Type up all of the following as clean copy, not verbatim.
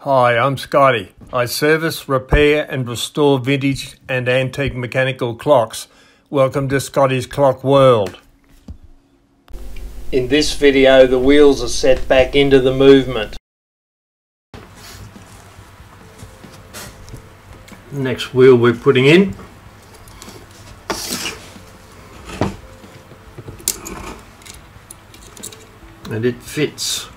Hi, I'm Scotty. I service, repair and restore vintage and antique mechanical clocks. Welcome to Scotties Clock World. In this video, the wheels are set back into the movement. Next wheel we're putting in. And it fits.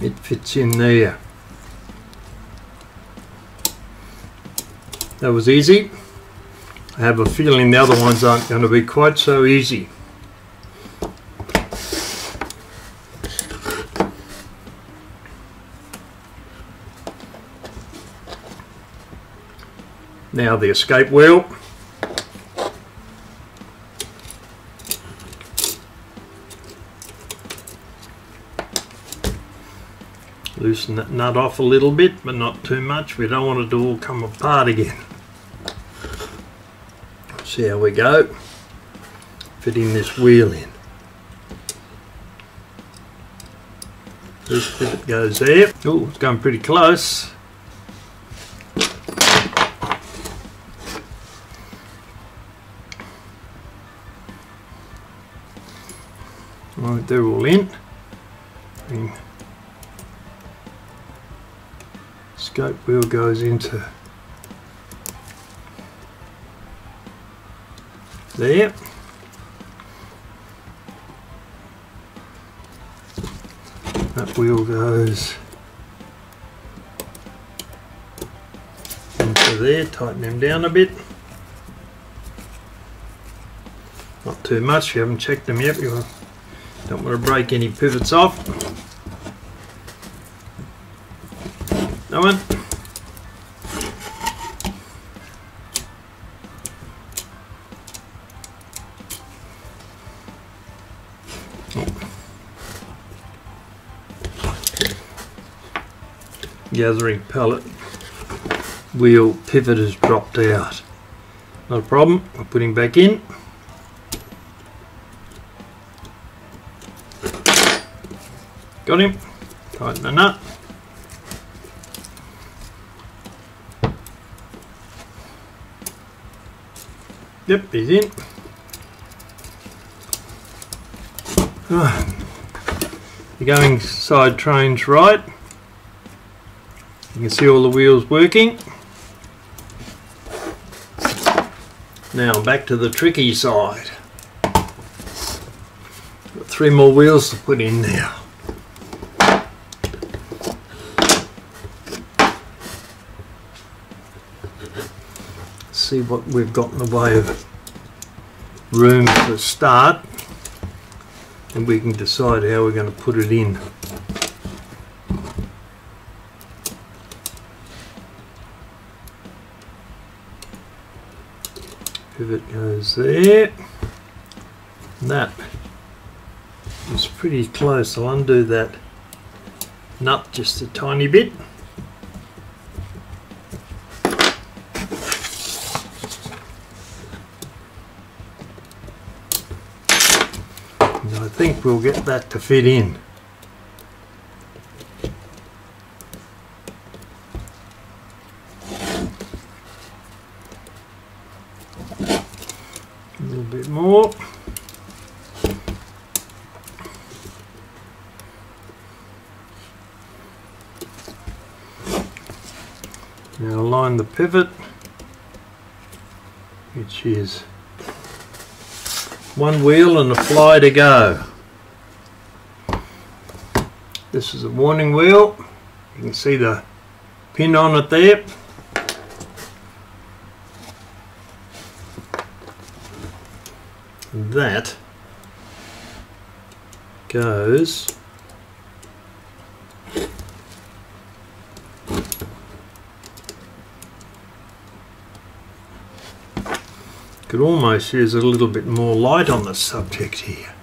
It fits in there. That was easy. I have a feeling the other ones aren't going to be quite so easy. Now the escape wheel. Loosen that nut off a little bit, but not too much. We don't want it to all come apart again. See how we go. Fitting this wheel in. This pivot goes there. Oh, it's going pretty close. Right, they're all in. And scope wheel goes into there. That wheel goes into there. Tighten them down a bit. Not too much. You haven't checked them yet. You don't want to break any pivots off. That one. Gathering pellet wheel pivot has dropped out. Not a problem. I'll put him back in. Got him. Tighten the nut. Yep, he's in. The going side train's right. You can see all the wheels working. Now back to the tricky side. Got 3 more wheels to put in now. See what we've got in the way of room to start, and we can decide how we're going to put it in. Pivot goes there. And that is pretty close. I'll undo that nut just a tiny bit. And I think we'll get that to fit in. A little bit more. Now align the pivot, which is 1 wheel and a fly to go. This is a warning wheel. You can see the pin on it there. And that goes could almost use a little bit more light on the subject here.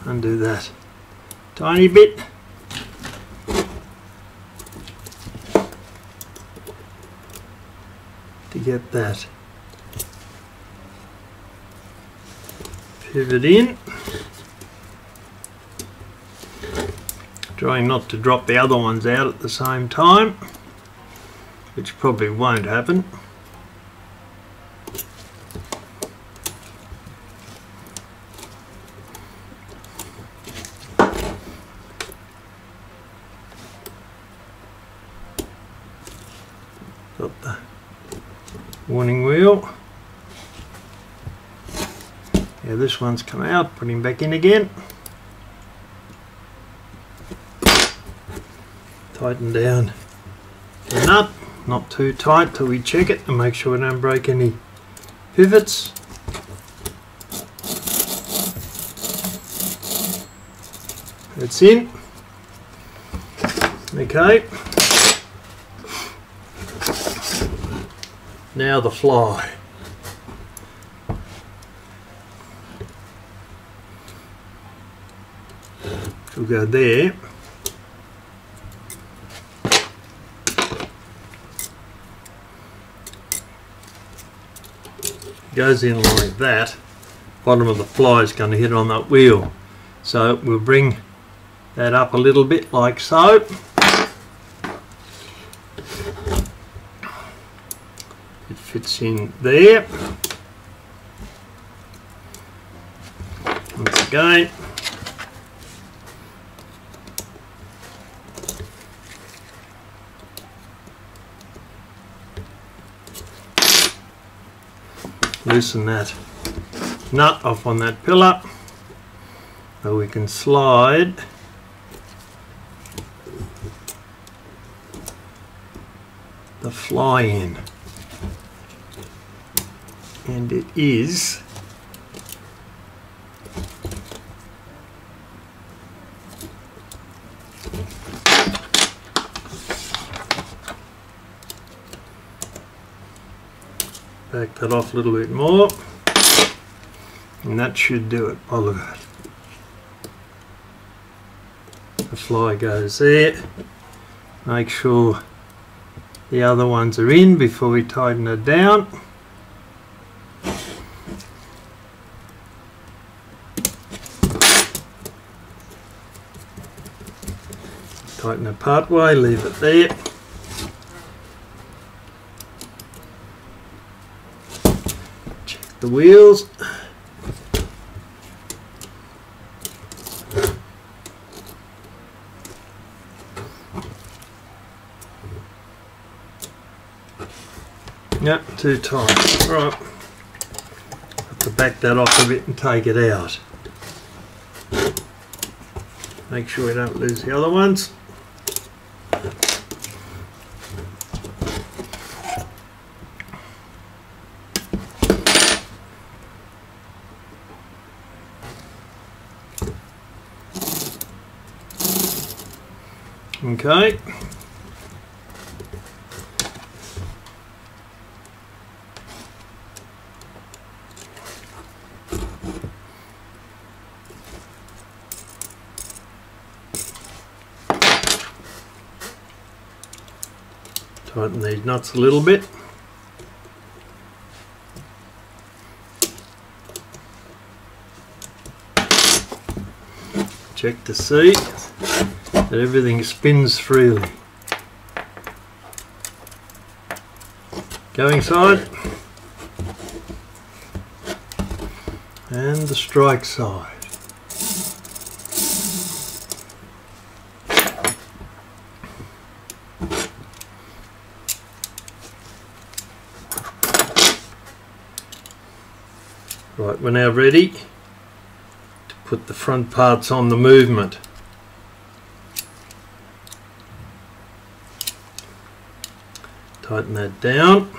Undo that. tiny bit. To get that pivot in. Trying not to drop the other ones out at the same time, which probably won't happen. Got the warning wheel. Yeah, this one's come out, put him back in again. Tighten down the nut, not too tight till we check it and make sure we don't break any pivots. It's in. Okay. Now the fly. We'll go there. Goes in like that. Bottom of the fly is going to hit on that wheel. So we'll bring that up a little bit like so. It fits in there. Once again. Loosen that nut off on that pillar so we can slide the fly in, and it is back that off a little bit more, and that should do it. Oh, look at it. The fly goes there. Make sure the other ones are in before we tighten it down. Tighten it part way, leave it there. The wheels. Yep, too tight. Right. Have to back that off a bit and take it out. Make sure we don't lose the other ones. Okay. Tighten these nuts a little bit. Check to see that everything spins freely. Going side and the strike side. Right, we're now ready to put the front parts on the movement. Tighten that down.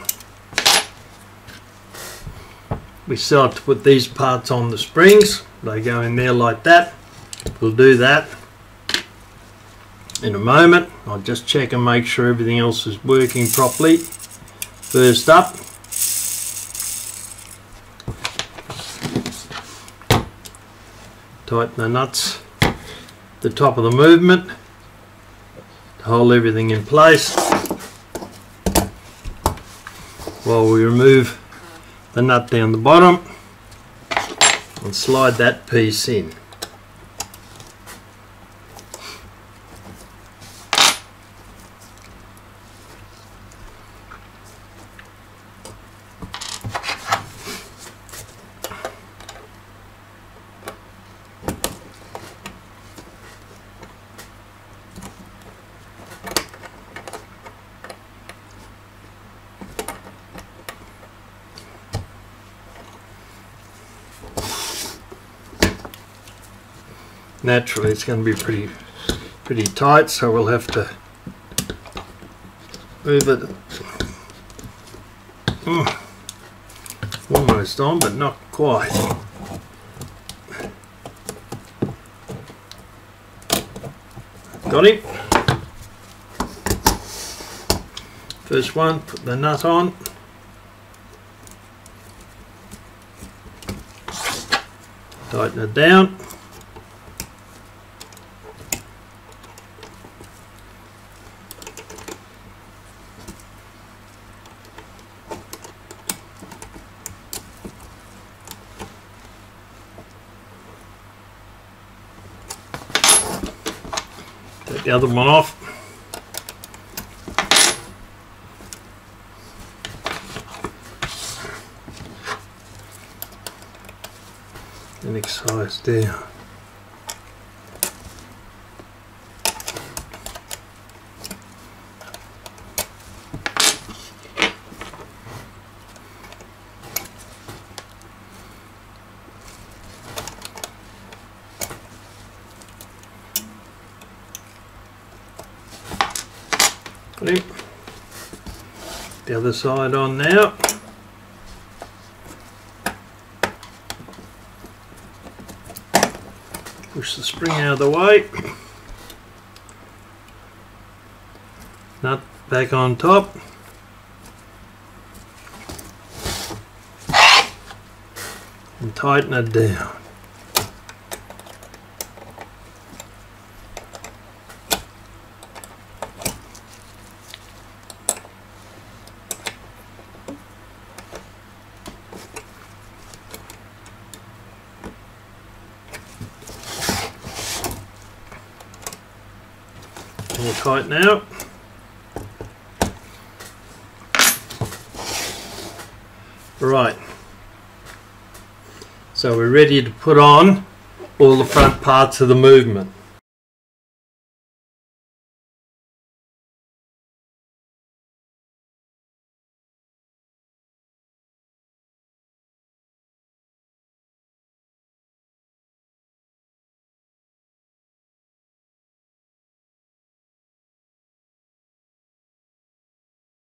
We still have to put these parts on the springs. They go in there like that. We'll do that in a moment. I'll just check and make sure everything else is working properly. First up, tighten the nuts the top of the movement to hold everything in place while we remove the nut down the bottom and slide that piece in. Naturally it's going to be pretty tight, so we'll have to move it almost on, but not quite. Got him. First one, put the nut on. Tighten it down. Take the other one off. And excise down. The other side on now. Push the spring out of the way. Nut back on top. And tighten it down. All tight now. Right, so we're ready to put on all the front parts of the movement.